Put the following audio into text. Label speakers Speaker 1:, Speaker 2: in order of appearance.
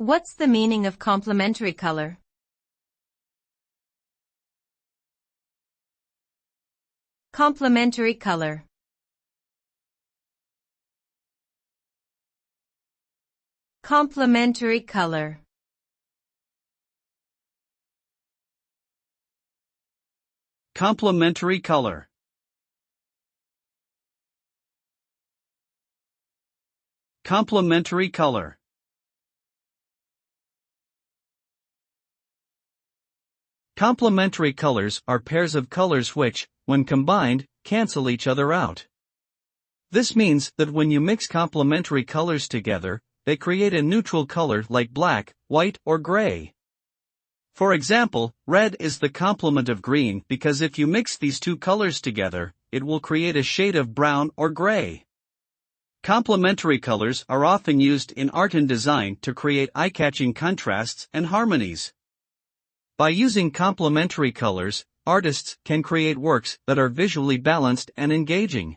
Speaker 1: What's the meaning of complementary color? Complementary color. Complementary color.
Speaker 2: Complementary color. Complementary color. Complementary colors are pairs of colors which, when combined, cancel each other out. This means that when you mix complementary colors together, they create a neutral color like black, white, or gray. For example, red is the complement of green because if you mix these two colors together, it will create a shade of brown or gray. Complementary colors are often used in art and design to create eye-catching contrasts and harmonies. By using complementary colors, artists can create works that are visually balanced and engaging.